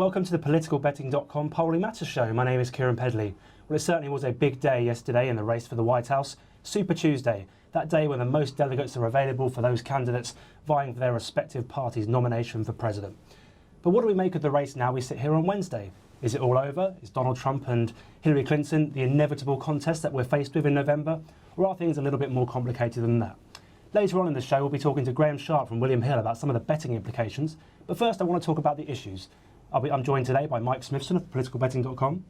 Welcome to the politicalbetting.com Polling Matters show. My name is Kieran Pedley. Well, it certainly was a big day yesterday in the race for the White House. Super Tuesday, that day when the most delegates are available for those candidates vying for their respective party's nomination for president. But what do we make of the race now we sit here on Wednesday? Is it all over? Is Donald Trump and Hillary Clinton the inevitable contest that we're faced with in November? Or are things a little bit more complicated than that? Later on in the show, we'll be talking to Graham Sharp from William Hill about some of the betting implications. But first, I want to talk about the issues. I'm joined today by Mike Smithson of politicalbetting.com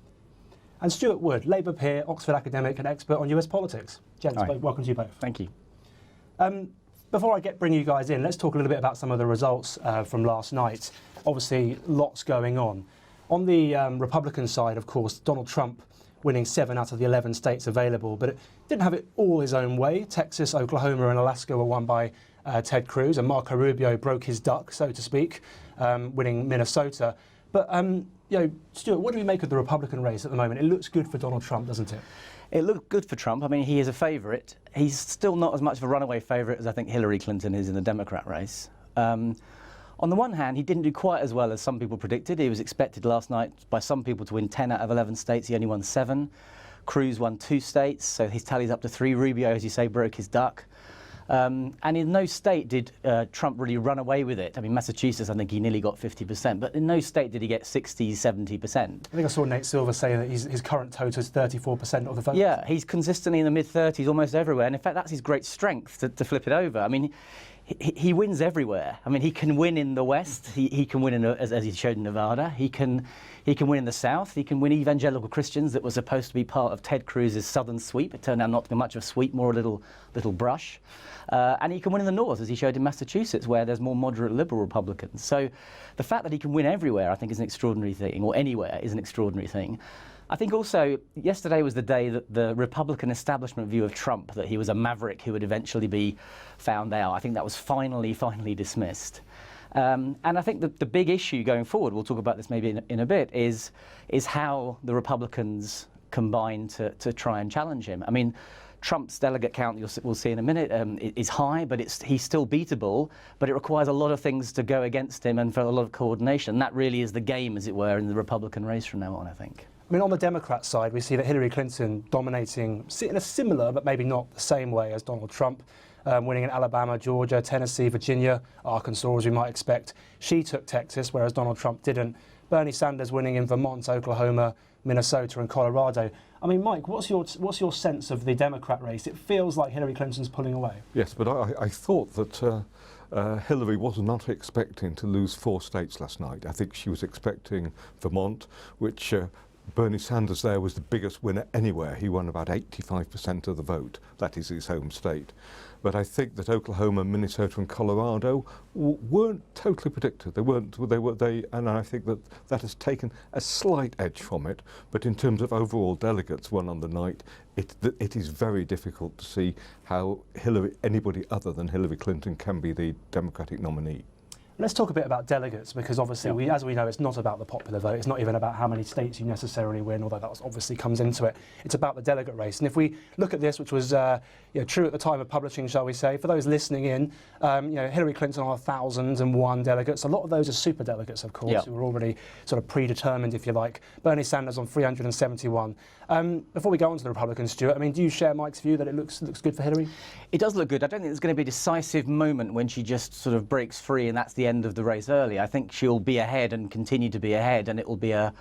and Stuart Wood, Labour peer, Oxford academic and expert on US politics. Gents, welcome to you both. Thank you. Before I bring you guys in, let's talk a little bit about some of the results from last night. Obviously, lots going on. On the Republican side, of course, Donald Trump winning 7 out of the 11 states available, but it didn't have it all his own way. Texas, Oklahoma and Alaska were won by Ted Cruz, and Marco Rubio broke his duck, so to speak, winning Minnesota. But, Stuart, what do we make of the Republican race at the moment? It looks good for Donald Trump, doesn't it? It looked good for Trump. I mean, he is a favourite. He's still not as much of a runaway favourite as I think Hillary Clinton is in the Democrat race. On the one hand, he didn't do quite as well as some people predicted. He was expected last night by some people to win 10 out of 11 states. He only won 7. Cruz won 2 states, so his tally's up to 3. Rubio, as you say, broke his duck. And in no state did Trump really run away with it. I mean, Massachusetts, I think he nearly got 50%, but in no state did he get 60, 70%. I think I saw Nate Silver say that his current total is 34% of the vote. Yeah, he's consistently in the mid-30s almost everywhere, and in fact that's his great strength to flip it over. I mean, he wins everywhere. I mean, he can win in the West, he can win, as he showed in Nevada, he can win in the South, he can win evangelical Christians that was supposed to be part of Ted Cruz's southern sweep. It turned out not to be much of a sweep, more a little brush. And he can win in the North, as he showed in Massachusetts, where there's more moderate liberal Republicans. So the fact that he can win everywhere, I think, is an extraordinary thing, or anywhere is an extraordinary thing. I think also yesterday was the day that the Republican establishment view of Trump, that he was a maverick who would eventually be found out, I think that was finally dismissed. And I think the big issue going forward, we'll talk about this maybe in a bit, is how the Republicans combine to try and challenge him. I mean, Trump's delegate count, we'll see in a minute, is high, but he's still beatable, but it requires a lot of things to go against him and for a lot of coordination. That really is the game, as it were, in the Republican race from now on, I think. I mean, on the Democrat side, we see that Hillary Clinton dominating in a similar, but maybe not the same way as Donald Trump, winning in Alabama, Georgia, Tennessee, Virginia, Arkansas, as we might expect. She took Texas, whereas Donald Trump didn't. Bernie Sanders winning in Vermont, Oklahoma, Minnesota and Colorado. I mean, Mike, what's your sense of the Democrat race? It feels like Hillary Clinton's pulling away. Yes, but I thought that Hillary was not expecting to lose 4 states last night. I think she was expecting Vermont, which Bernie Sanders there was the biggest winner anywhere. He won about 85% of the vote. That is his home state. But I think that Oklahoma, Minnesota and Colorado weren't totally predicted. And I think that has taken a slight edge from it. But in terms of overall delegates won on the night, it is very difficult to see how anybody other than Hillary Clinton can be the Democratic nominee. Let's talk a bit about delegates, because obviously, as we know, it's not about the popular vote. It's not even about how many states you necessarily win, although that obviously comes into it. It's about the delegate race. And if we look at this, which was true at the time of publishing, shall we say, for those listening in, Hillary Clinton are 1,001 delegates. A lot of those are super delegates, of course, who are already sort of predetermined, if you like. Bernie Sanders on 371. Before we go on to the Republicans, Stuart, I mean, do you share Mike's view that it looks good for Hillary? It does look good. I don't think there's going to be a decisive moment when she just sort of breaks free and that's the end of the race early. I think she'll be ahead and continue to be ahead, and it will be a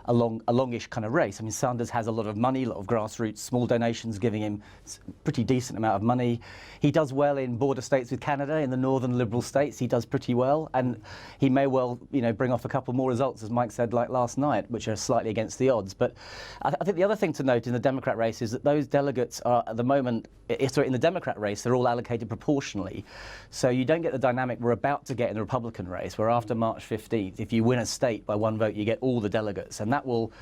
longish kind of race. I mean, Sanders has a lot of money, a lot of grassroots, small donations giving him a pretty decent amount of money. He does well in border states with Canada, in the northern liberal states. He does pretty well, and he may well, bring off a couple more results, as Mike said, like last night, which are slightly against the odds. But I think the other thing to note in the Democrat race is that those delegates are, at the moment, in the Democrat race, they're all allocated proportionally. So you don't get the dynamic we're about to get in the Republican race, where after March 15th, if you win a state by 1 vote, you get all the delegates. And that will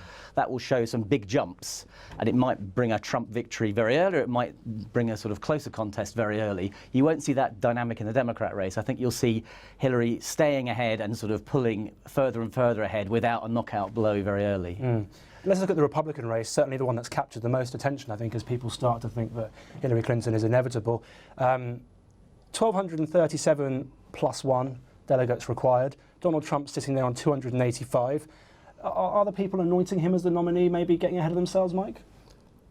show some big jumps, and it might bring a Trump victory very early, or it might bring a sort of closer contest very early. You won't see that dynamic in the Democrat race. I think you'll see Hillary staying ahead and sort of pulling further and further ahead without a knockout blow very early. Let's look at the Republican race, certainly the one that's captured the most attention, I think, as people start to think that Hillary Clinton is inevitable. 1,237 plus 1 delegates required. Donald Trump sitting there on 285. Are the people anointing him as the nominee maybe getting ahead of themselves, Mike?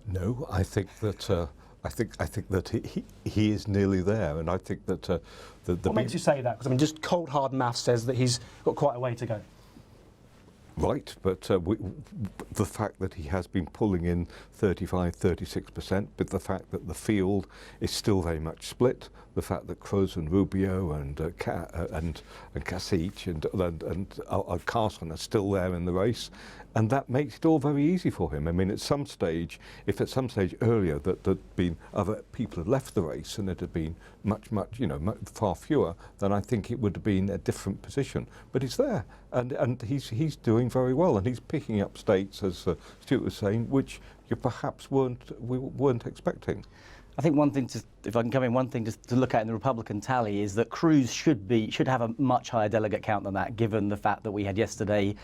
No, I think that I think that he is nearly there, and I think that What makes you say that? Because I mean, just cold hard math says that he's got quite a way to go. Right, but the fact that he has been pulling in 35, 36%, but the fact that the field is still very much split, the fact that Cruz and Rubio and Kasich and Carson are still there in the race, and that makes it all very easy for him. I mean, at some stage, if at some stage earlier that there'd been other people had left the race and it had been much, far fewer, then I think it would have been a different position. But it's there, and he's doing very well, and he's picking up states, as Stuart was saying, which you perhaps weren't expecting. I think one thing, if I can come in, one thing to look at in the Republican tally is that Cruz should have a much higher delegate count than that, given the fact that we had yesterday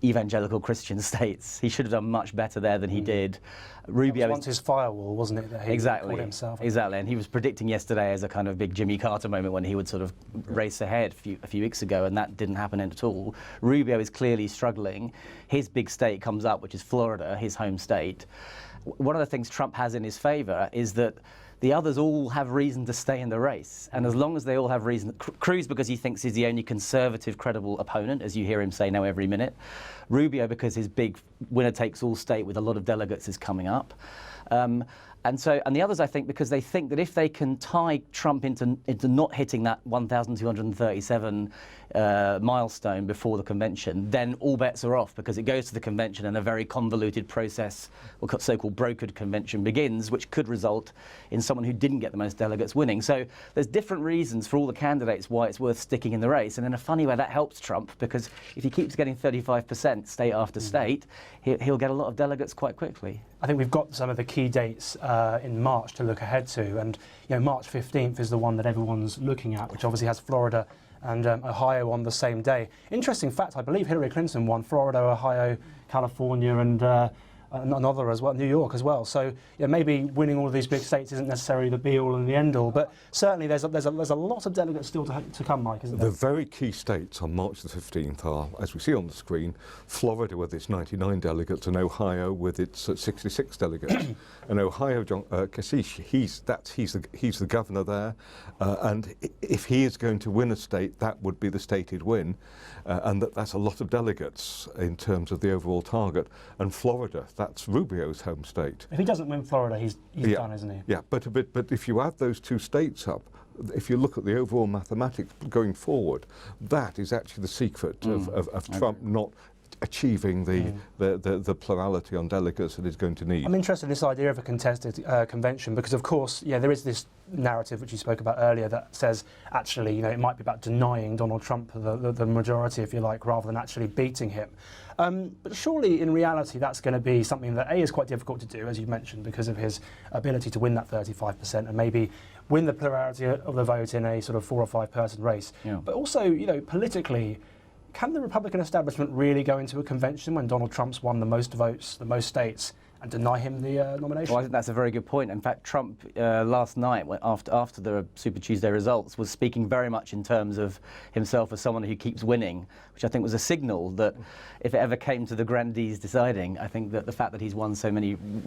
evangelical Christian states. He should have done much better there than he did. Rubio was once his firewall, wasn't it? That he called himself. Exactly, and he was predicting yesterday as a kind of big Jimmy Carter moment when he would sort of race ahead a few weeks ago, and that didn't happen at all. Rubio is clearly struggling. His big state comes up, which is Florida, his home state. One of the things Trump has in his favour is that the others all have reason to stay in the race. And as long as they all have reason, Cruz because he thinks he's the only conservative, credible opponent, as you hear him say now every minute. Rubio because his big winner-takes-all state with a lot of delegates is coming up. And the others, I think, because they think that if they can tie Trump into not hitting that 1,237 milestone before the convention, then all bets are off, because it goes to the convention and a very convoluted process, or so-called brokered convention, begins, which could result in someone who didn't get the most delegates winning. So there's different reasons for all the candidates why it's worth sticking in the race, and in a funny way that helps Trump, because if he keeps getting 35% state after state, he'll get a lot of delegates quite quickly. I think we've got some of the key dates in March to look ahead to, and March 15th is the one that everyone's looking at, which obviously has Florida and Ohio on the same day. Interesting fact, I believe Hillary Clinton won Florida, Ohio, California, and another as well, New York as well. So maybe winning all of these big states isn't necessarily the be-all and the end-all, but certainly there's a lot of delegates still to come, Mike, isn't there? The very key states on March the 15th are, as we see on the screen, Florida with its 99 delegates and Ohio with its 66 delegates. And Ohio, Kasich, he's the governor there, and if he is going to win a state, that would be the state he'd win, and that's a lot of delegates in terms of the overall target. And Florida, that's Rubio's home state. If he doesn't win Florida, he's done, isn't he? Yeah, but if you add those two states up, if you look at the overall mathematics going forward, that is actually the secret of Trump not achieving the plurality on delegates that he's going to need. I'm interested in this idea of a contested convention because, of course, there is this narrative which you spoke about earlier that says actually, it might be about denying Donald Trump the majority, if you like, rather than actually beating him. But surely, in reality, that's going to be something that is quite difficult to do, as you mentioned, because of his ability to win that 35% and maybe win the plurality of the vote in a sort of 4 or 5 person race. Yeah. But also, politically, can the Republican establishment really go into a convention when Donald Trump's won the most votes, the most states, and deny him the nomination? Well, I think that's a very good point. In fact, Trump last night, after the Super Tuesday results, was speaking very much in terms of himself as someone who keeps winning, which I think was a signal that if it ever came to the grandees deciding, I think that the fact that would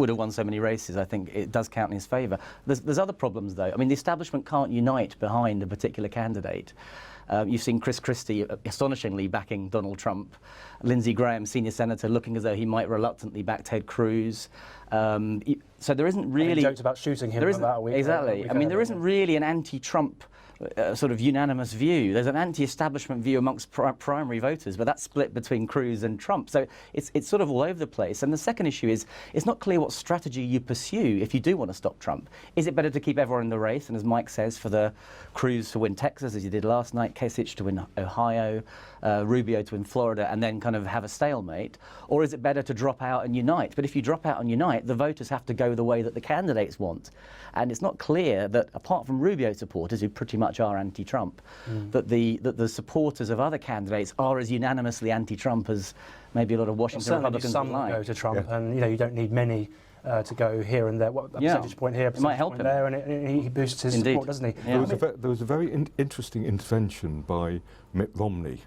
have won so many races, I think it does count in his favour. There's other problems, though. I mean, the establishment can't unite behind a particular candidate. You've seen Chris Christie astonishingly backing Donald Trump, Lindsey Graham, senior senator, looking as though he might reluctantly back Ted Cruz. So there isn't really... He joked about shooting him about a week. Exactly. I mean, there isn't really an anti-Trump sort of unanimous view. There's an anti-establishment view amongst primary voters, but that's split between Cruz and Trump. So it's sort of all over the place. And the second issue is it's not clear what strategy you pursue if you do want to stop Trump. Is it better to keep everyone in the race, and as Mike says, for the Cruz to win Texas, as he did last night, Kasich to win Ohio, Rubio to win Florida, and then kind of have a stalemate? Or is it better to drop out and unite? But if you drop out and unite, the voters have to go the way that the candidates want. And it's not clear that, apart from Rubio supporters, who pretty much are anti-Trump, that the supporters of other candidates are as unanimously anti-Trump as maybe a lot of Washington Republicans some like. Go to Trump, and you don't need many to go here and there. A percentage point here, a percentage point there, and he boosts his support, doesn't he? Yeah. There was a very interesting intervention by Mitt Romney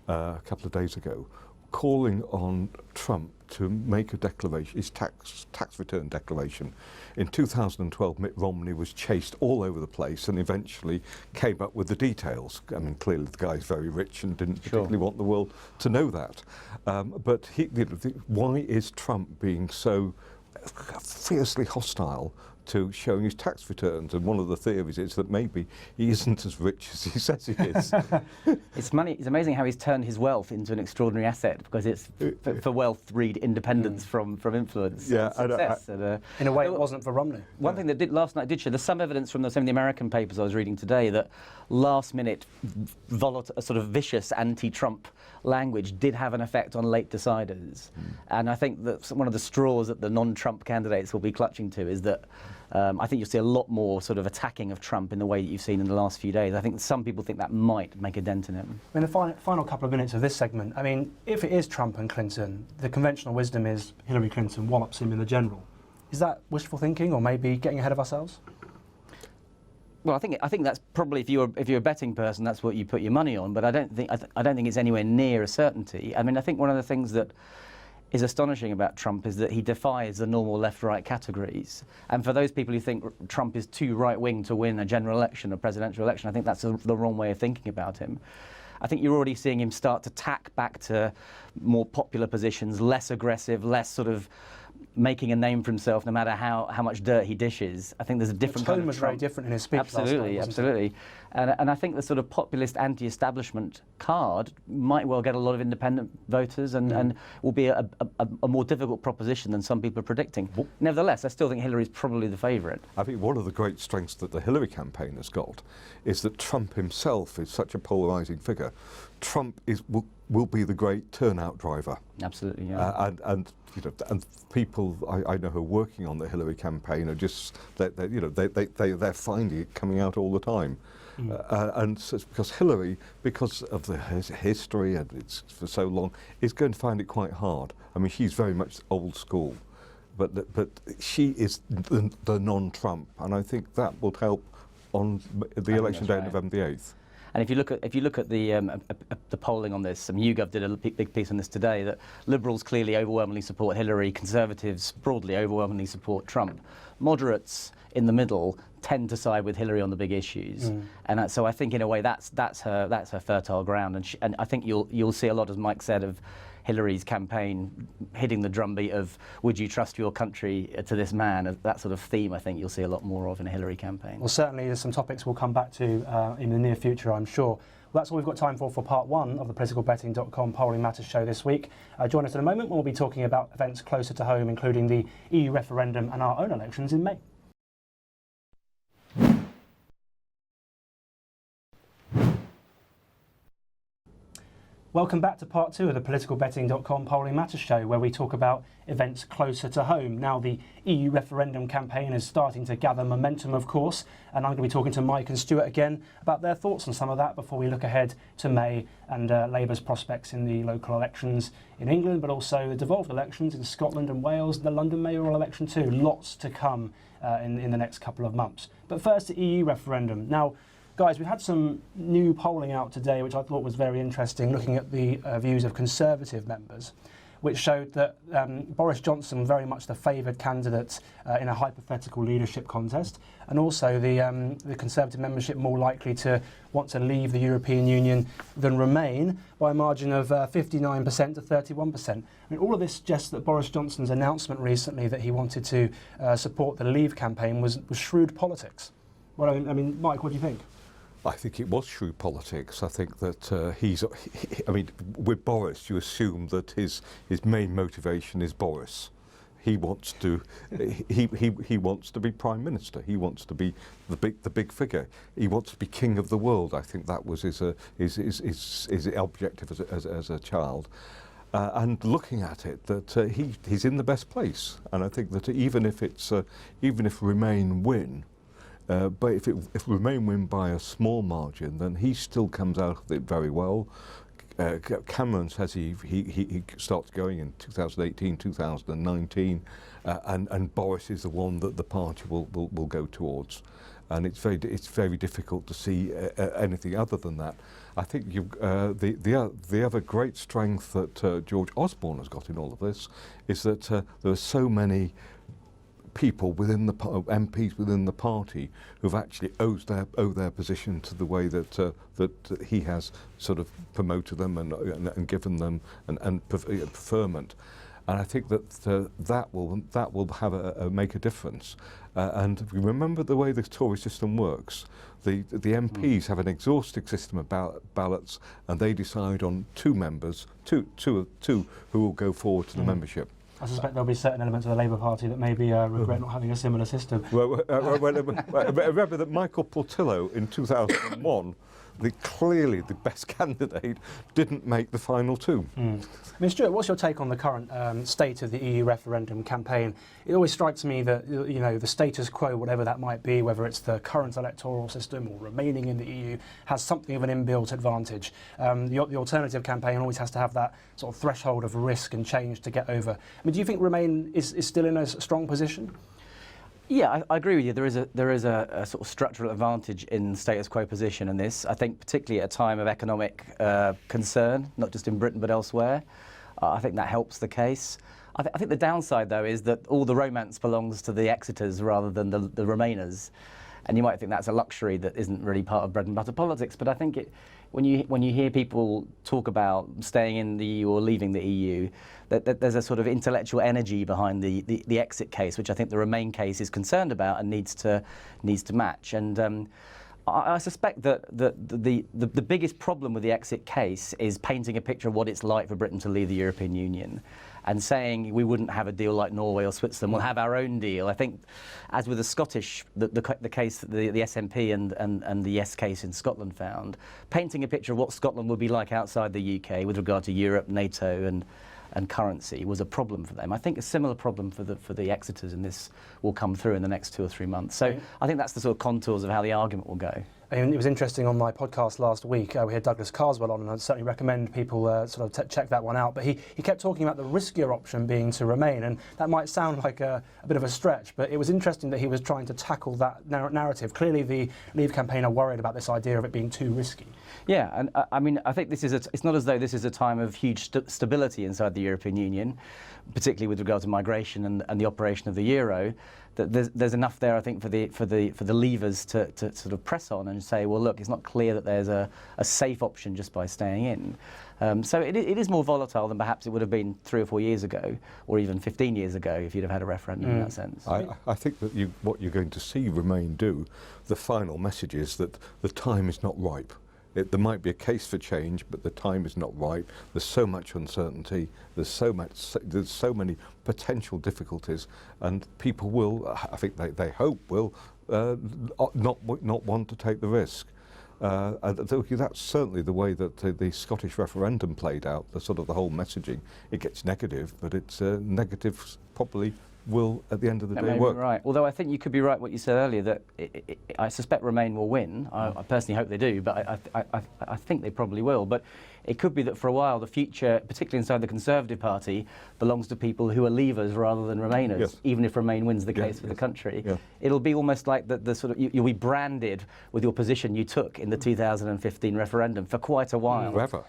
a couple of days ago, calling on Trump to make a declaration, his tax return declaration. In 2012, Mitt Romney was chased all over the place and eventually came up with the details. I mean, clearly the guy's very rich and didn't particularly want the world to know that. But why is Trump being so fiercely hostile to showing his tax returns? And one of the theories is that maybe he isn't as rich as he says he is. It's amazing how he's turned his wealth into an extraordinary asset, because it's for wealth, read independence from influence. Yeah, and success. In a way, it wasn't for Romney. One thing that last night did show, there's some evidence from some of the American papers I was reading today that last-minute, sort of vicious anti-Trump language did have an effect on late deciders. And I think that one of the straws that the non-Trump candidates will be clutching to is that I think you'll see a lot more sort of attacking of Trump in the way that you've seen in the last few days. I think some people think that might make a dent in him. In the final couple of minutes of this segment, I mean, if it is Trump and Clinton, the conventional wisdom is Hillary Clinton wallops him in the general. Is that wishful thinking, or maybe getting ahead of ourselves? Well, I think that's probably, if you're a betting person, that's what you put your money on. But I don't think it's anywhere near a certainty. I mean, I think one of the things that is astonishing about Trump is that he defies the normal left-right categories. And for those people who think Trump is too right-wing to win a general election, a presidential election, I think that's the wrong way of thinking about him. I think you're already seeing him start to tack back to more popular positions, less aggressive, less sort of making a name for himself no matter how much dirt he dishes. I think there's a different tone kind of was very different in his speech last Absolutely, night, absolutely. And I think the sort of populist anti-establishment card might well get a lot of independent voters and will be a more difficult proposition than some people are predicting. Nevertheless, I still think Hillary's probably the favourite. I think one of the great strengths that the Hillary campaign has got is that Trump himself is such a polarising figure. Trump will be the great turnout driver. Absolutely, yeah. And people I know who are working on the Hillary campaign are just they're finding it coming out all the time. And so it's because Hillary, because of his history and it's for so long, is going to find it quite hard. I mean, she's very much old school, but she is the non-Trump, and I think that will help on the election day, November the 8th. And if you look at the polling on this, YouGov did a big piece on this today, that Liberals clearly overwhelmingly support Hillary, Conservatives broadly overwhelmingly support Trump. Moderates in the middle tend to side with Hillary on the big issues, and so I think in a way that's her fertile ground, and I think you'll see a lot, as Mike said, of Hillary's campaign hitting the drumbeat of "Would you trust your country to this man?" That sort of theme, I think you'll see a lot more of in a Hillary campaign. Well, certainly there's some topics we'll come back to in the near future, I'm sure. Well, that's all we've got time for part one of the politicalbetting.com Polling Matters show this week. Join us in a moment when we'll be talking about events closer to home, including the EU referendum and our own elections in May. Welcome back to part two of the politicalbetting.com Polling Matters show, where we talk about events closer to home. Now, the EU referendum campaign is starting to gather momentum, of course, and I'm going to be talking to Mike and Stuart again about their thoughts on some of that before we look ahead to May and Labour's prospects in the local elections in England, but also the devolved elections in Scotland and Wales, the London mayoral election too. Lots to come in the next couple of months. But first, the EU referendum. Now, guys, we've had some new polling out today, which I thought was very interesting, looking at the views of Conservative members, which showed that Boris Johnson very much the favoured candidate in a hypothetical leadership contest, and also the Conservative membership more likely to want to leave the European Union than remain by a margin of 59% to 31%. I mean, all of this suggests that Boris Johnson's announcement recently that he wanted to support the Leave campaign was shrewd politics. Well, I mean, Mike, what do you think? I think it was shrewd politics. I think that I mean, with Boris, you assume that his main motivation is Boris. He wants to he wants to be Prime Minister. He wants to be the big figure. He wants to be king of the world. I think that was his objective as a child. And looking at it, that he's in the best place. And I think that even if Remain win. But if Remain win by a small margin, then he still comes out of it very well. Cameron says he starts going in 2018, 2019, and Boris is the one that the party will go towards. and it's very difficult to see anything other than that. I think the other great strength that George Osborne has got in all of this is that there are so many people within the MPs within the party who've actually owe their position to the way that he has sort of promoted them and given them and preferment. And I think that that will have make a difference. And remember the way the Tory system works. The MPs have an exhaustive system of ballots, and they decide on two members, two who will go forward to the membership. I suspect there'll be certain elements of the Labour Party that maybe regret not having a similar system. Well, remember that Michael Portillo in 2001, clearly the best candidate, didn't make the final two. I mean, Stuart, what's your take on the current state of the EU referendum campaign? It always strikes me that, you know, the status quo, whatever that might be, whether it's the current electoral system or remaining in the EU, has something of an inbuilt advantage. The alternative campaign always has to have that sort of threshold of risk and change to get over. I mean, do you think Remain is still in a strong position? Yeah, I agree with you. There is a sort of structural advantage in status quo position in this. I think particularly at a time of economic concern, not just in Britain but elsewhere. I think that helps the case. I think the downside, though, is that all the romance belongs to the Exeters rather than the Remainers. And you might think that's a luxury that isn't really part of bread and butter politics. But I think when you hear people talk about staying in the EU or leaving the EU, that there's a sort of intellectual energy behind the exit case, which I think the Remain case is concerned about and needs to match. And I suspect that the biggest problem with the exit case is painting a picture of what it's like for Britain to leave the European Union and saying we wouldn't have a deal like Norway or Switzerland, we'll have our own deal. I think, as with the Scottish, the case that the SNP and the Yes case in Scotland found, painting a picture of what Scotland would be like outside the UK with regard to Europe, NATO and currency was a problem for them. I think a similar problem for the Exeters in this will come through in the next 2 or 3 months. So I think that's the sort of contours of how the argument will go. And it was interesting on my podcast last week, we had Douglas Carswell on, and I'd certainly recommend people sort of check that one out. But he kept talking about the riskier option being to remain, and that might sound like a bit of a stretch, but it was interesting that he was trying to tackle that narrative. Clearly the Leave campaign are worried about this idea of it being too risky. Yeah, and I mean, I think it's not as though this is a time of huge stability inside the European Union, particularly with regard to migration and the operation of the euro. That there's enough there, I think, for the leavers to sort of press on and say, well, look, it's not clear that there's a safe option just by staying in. So it is more volatile than perhaps it would have been 3 or 4 years ago, or even 15 years ago, if you'd have had a referendum in that sense. I think that what you're going to see Remain do, the final message is that the time is not ripe. There might be a case for change, but the time is not right. There's so much uncertainty. There's so many potential difficulties, and people will, I think they hope, will not want to take the risk. That's certainly the way that the Scottish referendum played out. The sort of the whole messaging. It gets negative, but it's negative probably will, at the end of the day, work. Right. Although I think you could be right what you said earlier, that I suspect Remain will win. I personally hope they do, but I think they probably will. But it could be that for a while the future, particularly inside the Conservative Party, belongs to people who are leavers rather than Remainers, yes. Even if Remain wins the case for the country. Yeah. It'll be almost like the sort of, you'll be branded with your position you took in the 2015 referendum for quite a while. Forever.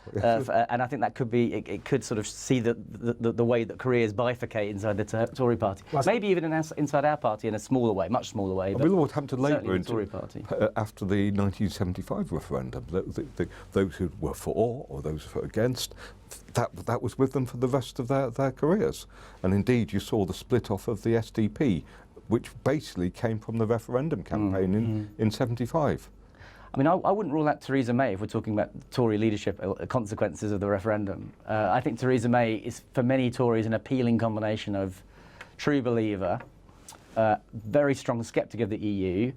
And I think that could be, it could sort of see the way that careers bifurcate inside the Tory party. Well, maybe even inside our party in a smaller way, much smaller way. But what happened to Labour Tory party after the 1975 referendum? Those who were for or those who were against, that was with them for the rest of their careers. And indeed, you saw the split off of the SDP, which basically came from the referendum campaign in 75. I mean, I wouldn't rule out Theresa May if we're talking about Tory leadership consequences of the referendum. I think Theresa May is, for many Tories, an appealing combination of true believer, very strong sceptic of the EU,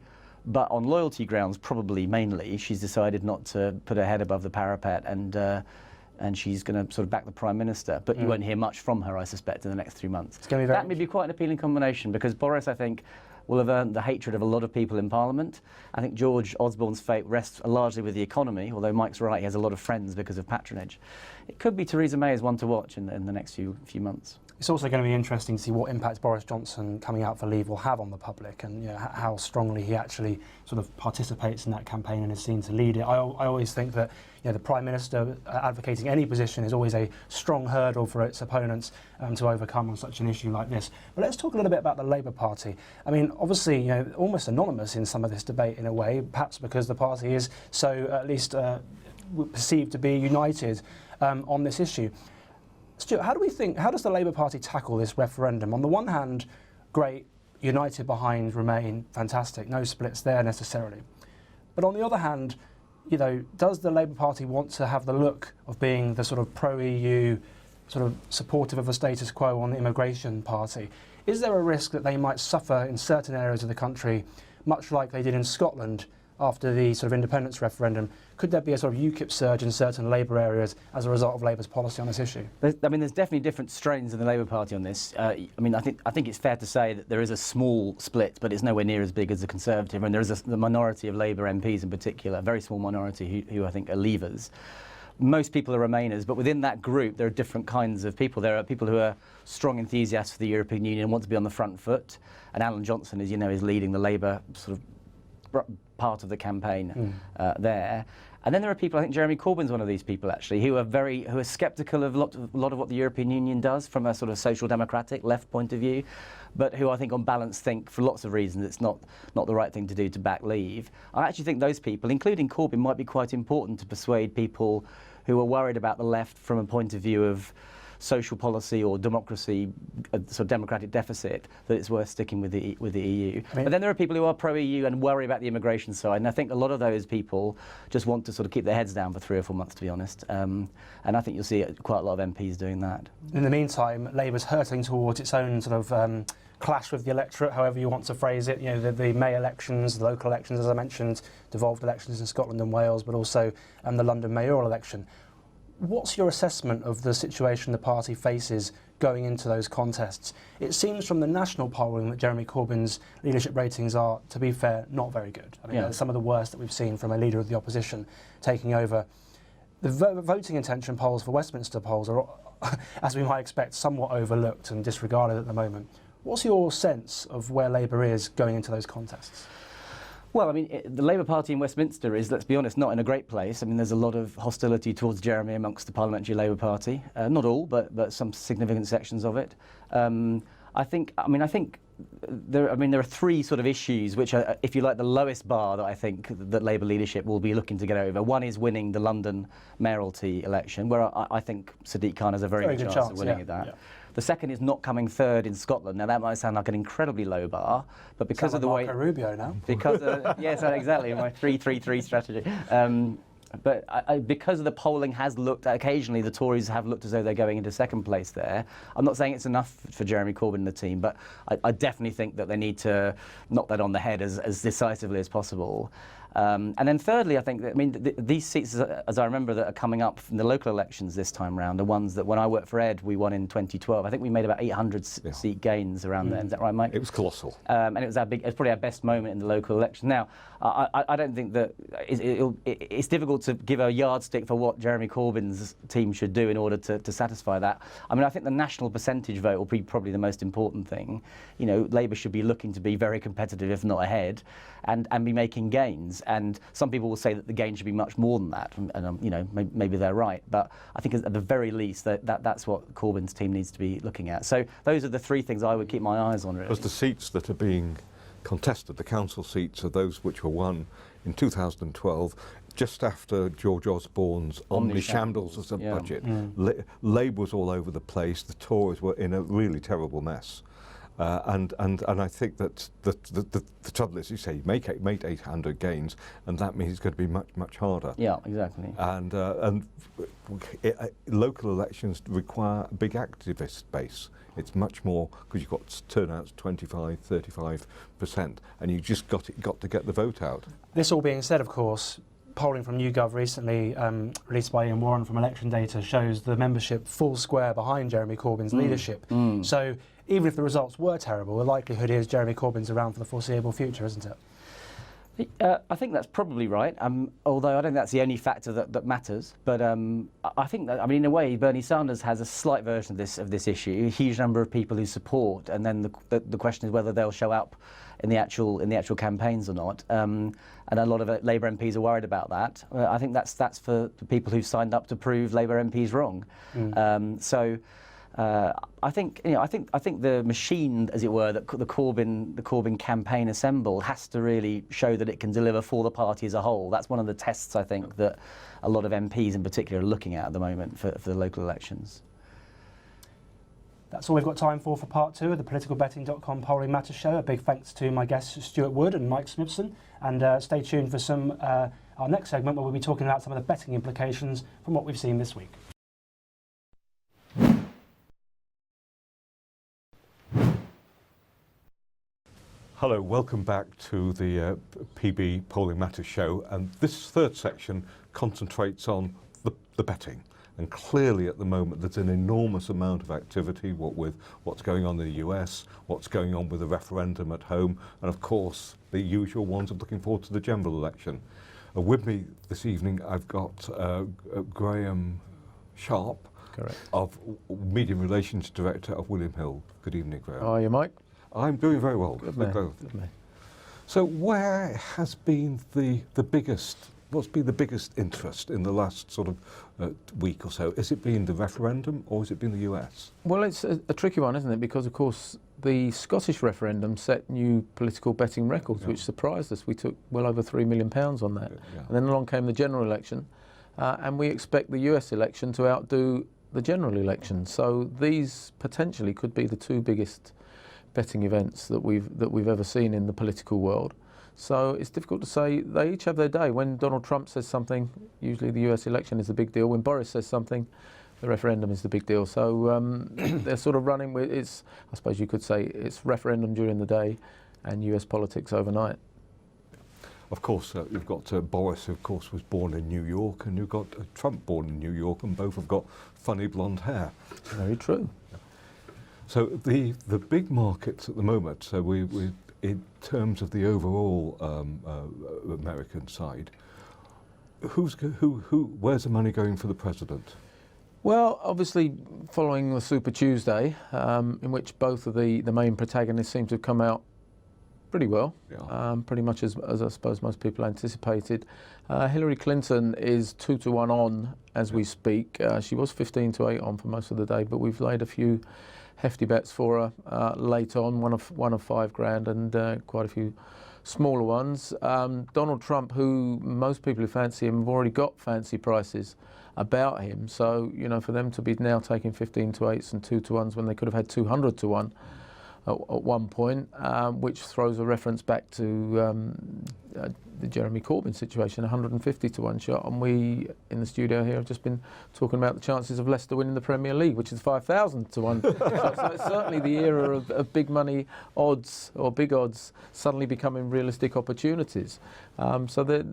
but on loyalty grounds, probably mainly, she's decided not to put her head above the parapet, and she's going to sort of back the Prime Minister. But you won't hear much from her, I suspect, in the next 3 months. That may be quite an appealing combination, because Boris, I think, will have earned the hatred of a lot of people in Parliament. I think George Osborne's fate rests largely with the economy, although Mike's right, he has a lot of friends because of patronage. It could be Theresa May is one to watch in the next few months. It's also going to be interesting to see what impact Boris Johnson coming out for leave will have on the public, and how strongly he actually sort of participates in that campaign and is seen to lead it. I always think that the Prime Minister advocating any position is always a strong hurdle for its opponents to overcome on such an issue like this. But let's talk a little bit about the Labour Party. I mean, obviously, almost anonymous in some of this debate in a way, perhaps because the party is so at least perceived to be united on this issue. Stuart, how does the Labour Party tackle this referendum? On the one hand, great, united behind Remain, fantastic, no splits there necessarily. But on the other hand, does the Labour Party want to have the look of being the sort of pro-EU, sort of supportive of the status quo on the immigration party? Is there a risk that they might suffer in certain areas of the country, much like they did in Scotland after the sort of independence referendum? Could there be a sort of UKIP surge in certain Labour areas as a result of Labour's policy on this issue? There's definitely different strains in the Labour Party on this. I think it's fair to say that there is a small split, but it's nowhere near as big as the Conservative, and there is the minority of Labour MPs in particular, a very small minority who I think are Leavers. Most people are Remainers, but within that group there are different kinds of people. There are people who are strong enthusiasts for the European Union and want to be on the front foot, and Alan Johnson, as you know, is leading the Labour sort of part of the campaign there. And then there are people, I think Jeremy Corbyn's one of these people actually, who are sceptical of a lot of what the European Union does from a sort of social democratic left point of view, but who I think on balance think for lots of reasons it's not the right thing to do to back leave. I actually think those people, including Corbyn, might be quite important to persuade people who are worried about the left from a point of view of social policy or democracy, a sort of democratic deficit, that it's worth sticking with the EU. But then there are people who are pro-EU and worry about the immigration side, and I think a lot of those people just want to sort of keep their heads down for 3 or 4 months, to be honest. And I think you'll see quite a lot of MPs doing that. In the meantime, Labour's hurtling towards its own sort of clash with the electorate, however you want to phrase it. The May elections, the local elections, as I mentioned, devolved elections in Scotland and Wales, but also the London mayoral election. What's your assessment of the situation the party faces going into those contests? It seems from the national polling that Jeremy Corbyn's leadership ratings are, to be fair, not very good. I mean, they're some of the worst that we've seen from a leader of the opposition taking over. The voting intention polls for Westminster polls are, as we might expect, somewhat overlooked and disregarded at the moment. What's your sense of where Labour is going into those contests? Well, I mean, the Labour Party in Westminster is, let's be honest, not in a great place. I mean, there's a lot of hostility towards Jeremy amongst the Parliamentary Labour Party. Not all, but some significant sections of it. I think there are 3 sort of issues which are, if you like, the lowest bar that I think that Labour leadership will be looking to get over. One is winning the London mayoralty election, where I think Sadiq Khan has a very good chance of winning that. Yeah. The second is not coming third in Scotland. Now that might sound like an incredibly low bar, but because of the way Marco Rubio now, because yes, exactly, my 3-3-3 strategy. But because the polling has looked, occasionally the Tories have looked as though they're going into second place there. I'm not saying it's enough for Jeremy Corbyn and the team, but I definitely think that they need to knock that on the head as decisively as possible. And then thirdly, I think that, these seats, as I remember, that are coming up from the local elections this time round, are ones that when I worked for Ed, we won in 2012. I think we made about 800 seat gains around then. Is that right, Mike? It was colossal. And it was probably our best moment in the local election. Now, I don't think that it's difficult to give a yardstick for what Jeremy Corbyn's team should do in order to satisfy that. I mean, I think the national percentage vote will be probably the most important thing. Labour should be looking to be very competitive, if not ahead, and be making gains. And some people will say that the gain should be much more than that, and maybe they're right. But I think at the very least that's what Corbyn's team needs to be looking at. So those are the 3 things I would keep my eyes on, really. Because the seats that are being contested, the council seats, are those which were won in 2012, just after George Osborne's omni-shambles of the budget. Labour was all over the place. The Tories were in a really terrible mess. And I think that the trouble is, you say, you make 800 gains, and that means it's going to be much harder. Yeah, exactly. And local elections require a big activist base. It's much more, because you've got turnouts 25-35%, and you just got to get the vote out. This all being said, of course, polling from YouGov recently, released by Ian Warren from election data, shows the membership full square behind Jeremy Corbyn's leadership. So even if the results were terrible, the likelihood is Jeremy Corbyn's around for the foreseeable future, isn't it? I think that's probably right, although I don't think that's the only factor that matters. But I think that, I mean, in a way, Bernie Sanders has a slight version of this issue, a huge number of people who support, and then the question is whether they'll show up in the actual campaigns or not. And a lot of Labour MPs are worried about that. I think that's for the people who've signed up to prove Labour MPs wrong. I think the machine, as it were, that the Corbyn campaign assembled has to really show that it can deliver for the party as a whole. That's one of the tests, I think, that a lot of MPs in particular are looking at the moment for the local elections. That's all we've got time for part 2 of the politicalbetting.com Polling Matters show. A big thanks to my guests Stuart Wood and Mike Smithson, and stay tuned for our next segment where we'll be talking about some of the betting implications from what we've seen this week. Hello, welcome back to the PB Polling Matters show, and this third section concentrates on the betting. And clearly at the moment there's an enormous amount of activity, what with what's going on in the US, what's going on with the referendum at home, and of course the usual ones of looking forward to the general election. With me this evening I've got Graham Sharp, correct, of Media Relations Director of William Hill. Good evening, Graham. How are you, Mike? I'm doing very well. Good man. Good man. So where has been the biggest, what's been the biggest interest in the last sort of week or so? Has it been the referendum or has it been the US? Well, it's a tricky one, isn't it? Because, of course, the Scottish referendum set new political betting records, which surprised us. We took well over £3 million on that. Yeah. And then along came the general election, and we expect the US election to outdo the general election. So these potentially could be the two biggest betting events that we've ever seen in the political world. So it's difficult to say. They each have their day. When Donald Trump says something, usually the US election is the big deal. When Boris says something, the referendum is the big deal. So they're sort of running with, it's, I suppose you could say, it's referendum during the day and US politics overnight. Of course, you've got Boris, who of course was born in New York, and you've got Trump born in New York, and both have got funny blonde hair. Very true. So the big markets at the moment, so we in terms of the overall American side, where's the money going for the president? Well, obviously following the Super Tuesday, in which both of the main protagonists seem to have come out pretty well, pretty much as I suppose most people anticipated. Hillary Clinton is 2-1 on as we speak. She was 15-8 on for most of the day, but we've laid a few hefty bets for her late on, one of $5 and quite a few smaller ones. Donald Trump, who most people who fancy him have already got fancy prices about him, so you know, for them to be now taking 15-8s and 2-1s when they could have had 200-1 at one point, which throws a reference back to the Jeremy Corbyn situation, 150-1 shot, and we in the studio here have just been talking about the chances of Leicester winning the Premier League, which is 5,000-1. So it's certainly the era of big money odds, or big odds, suddenly becoming realistic opportunities. So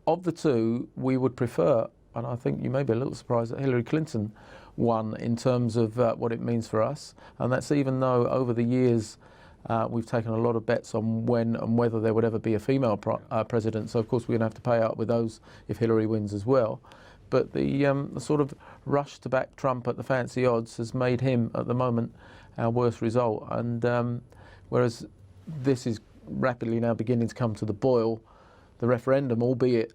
of the two, we would prefer, and I think you may be a little surprised that Hillary Clinton won in terms of what it means for us, and that's even though over the years we've taken a lot of bets on when and whether there would ever be a female president. So of course we're going to have to pay out with those if Hillary wins as well. But the sort of rush to back Trump at the fancy odds has made him at the moment our worst result. And whereas this is rapidly now beginning to come to the boil, the referendum, albeit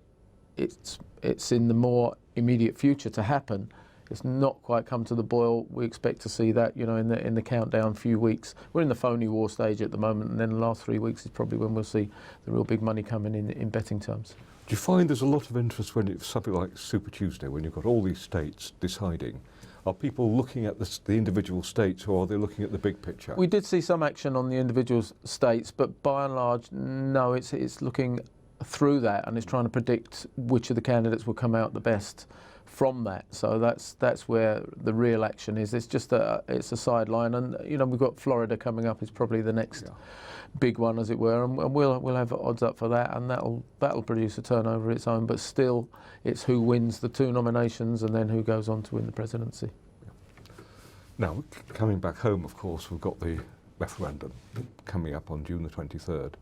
it's in the more immediate future to happen, it's not quite come to the boil. We expect to see that, you know, in the countdown few weeks. We're in the phony war stage at the moment, and then the last 3 weeks is probably when we'll see the real big money coming in betting terms. Do you find there's a lot of interest when it's something like Super Tuesday, when you've got all these states deciding? Are people looking at the individual states, or are they looking at the big picture? We did see some action on the individual states, but by and large, no, it's looking through that, and it's trying to predict which of the candidates will come out the best from that. So that's where the real action is. It's just it's a sideline, and you know, we've got Florida coming up. Is probably the next big one, as it were, and we'll have odds up for that, and that'll produce a turnover of its own. But still, it's who wins the two nominations, and then who goes on to win the presidency. Now, coming back home, of course, we've got the referendum coming up on June the 23rd.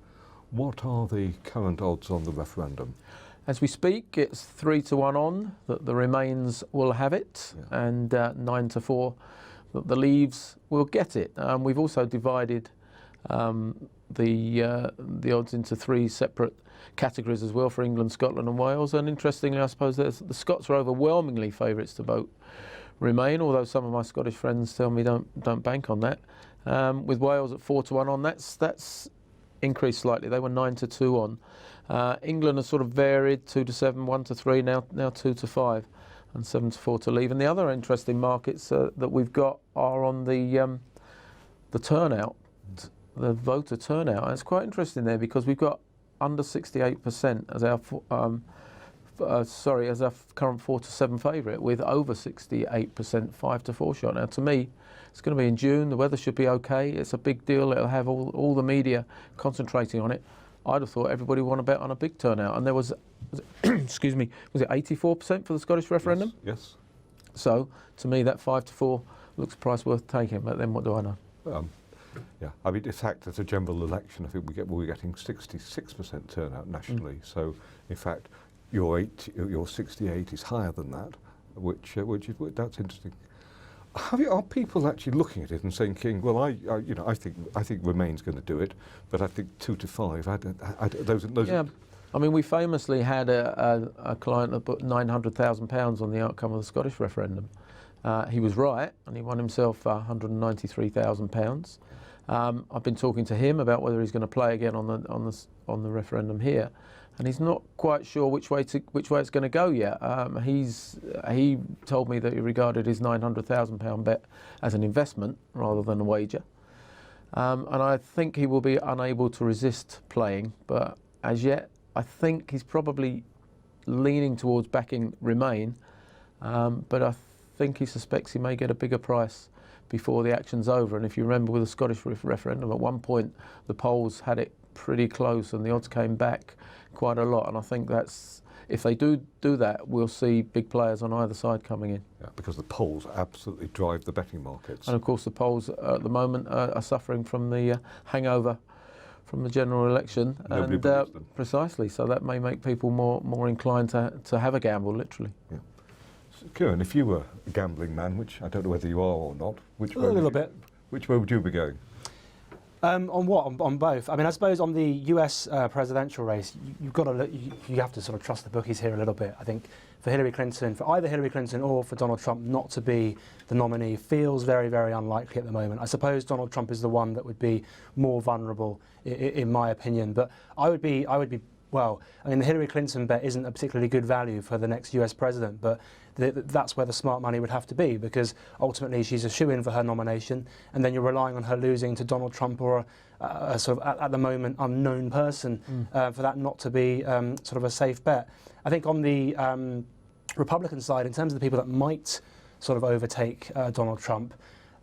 What are the current odds on the referendum? As we speak, it's 3-1 on that the Remains will have it, and 9-4 that the Leaves will get it. We've also divided the odds into 3 separate categories as well for England, Scotland and Wales. And interestingly, I suppose the Scots are overwhelmingly favourites to vote Remain, although some of my Scottish friends tell me don't bank on that. With Wales at 4-1 on, that's increased slightly. They were 9-2 on. England has sort of varied, 2-7, 1-3, now 2-5, and 7-4 to Leave. And the other interesting markets that we've got are on the turnout, the voter turnout. And it's quite interesting there because we've got under 68% as our as our current 4-7 favourite, with over 68% 5-4 shot. Now, to me, it's going to be in June. The weather should be okay. It's a big deal. It'll have all the media concentrating on it. I'd have thought everybody would want to bet on a big turnout. And there was excuse me, was it 84% for the Scottish referendum? Yes. So, to me, that 5-4 looks a price worth taking. But then what do I know? Yeah, I mean, in fact, as a general election, I think we're getting 66% turnout nationally. So, in fact, your 68 is higher than that, which is that's interesting. Are people actually looking at it and thinking, well, I think Remain's going to do it, but I think 2-5. Those yeah, I mean, we famously had a client that put £900,000 on the outcome of the Scottish referendum. He was right, and he won himself £193,000. I've been talking to him about whether he's going to play again on the referendum here, and he's not quite sure which way it's going to go yet. He told me that he regarded his £900,000 bet as an investment rather than a wager, and I think he will be unable to resist playing. But as yet, I think he's probably leaning towards backing Remain, but I think he suspects he may get a bigger price before the action's over. And if you remember with the Scottish referendum, at one point the polls had it pretty close and the odds came back quite a lot. And I think that's, if they do that, we'll see big players on either side coming in. Yeah, because the polls absolutely drive the betting markets. And of course the polls at the moment are suffering from the hangover from the general election. Nobody believes them. Precisely, so that may make people more inclined to have a gamble, literally. Yeah. Kieran, if you were a gambling man, which I don't know whether you are or not, which way would you be going? On what? On both. I mean, I suppose on the US presidential race, you've got to look, you have to sort of trust the bookies here a little bit. I think for Hillary Clinton, for either Hillary Clinton or for Donald Trump not to be the nominee feels very, very unlikely at the moment. I suppose Donald Trump is the one that would be more vulnerable, in my opinion. But I would be. Well, I mean, the Hillary Clinton bet isn't a particularly good value for the next US president, but that's where the smart money would have to be, because ultimately she's a shoo-in for her nomination, and then you're relying on her losing to Donald Trump or a sort of, at the moment, unknown person for that not to be sort of a safe bet. I think on the Republican side, in terms of the people that might sort of overtake Donald Trump,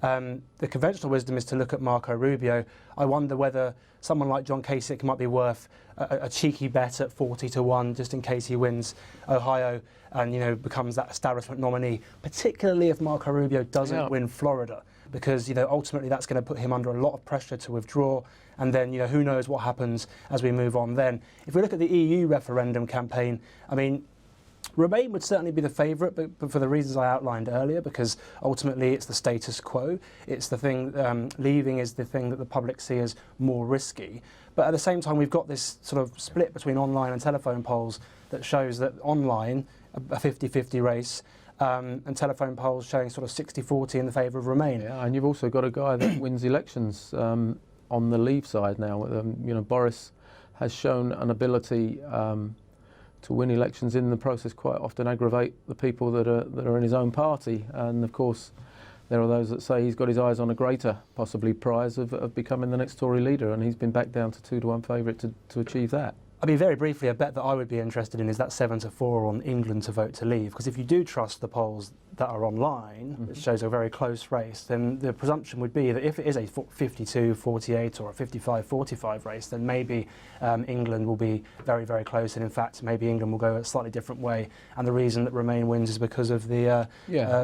the conventional wisdom is to look at Marco Rubio. I wonder whether someone like John Kasich might be worth a cheeky bet at 40-1, just in case he wins Ohio and becomes that establishment nominee. Particularly if Marco Rubio doesn't win Florida, because ultimately that's going to put him under a lot of pressure to withdraw. And then who knows what happens as we move on. Then, if we look at the EU referendum campaign, I mean, Remain would certainly be the favourite, but for the reasons I outlined earlier, because ultimately it's the status quo. It's the thing, leaving is the thing that the public see as more risky. But at the same time, we've got this sort of split between online and telephone polls that shows that online, a 50-50 race, and telephone polls showing sort of 60-40 in the favour of Remain. Yeah, and you've also got a guy that wins elections on the Leave side now. Boris has shown an ability to win elections in the process, quite often aggravate the people that are in his own party. And of course, there are those that say he's got his eyes on a greater, possibly, prize of becoming the next Tory leader, and he's been back down to 2-1 favourite to achieve that. I mean, very briefly, a bet that I would be interested in is that 7-4 on England to vote to leave, because if you do trust the polls, that are online, it shows a very close race, then the presumption would be that if it is a 52-48 or a 55-45 race, then maybe England will be very, very close, and in fact maybe England will go a slightly different way, and the reason that Remain wins is because of the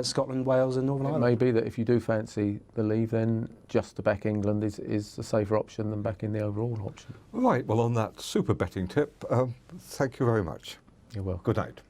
Scotland, Wales and Northern Ireland. It may be that if you do fancy the Leave, then just to back England is a safer option than backing the overall option. Right, well on that super betting tip, thank you very much. You're welcome. Good night.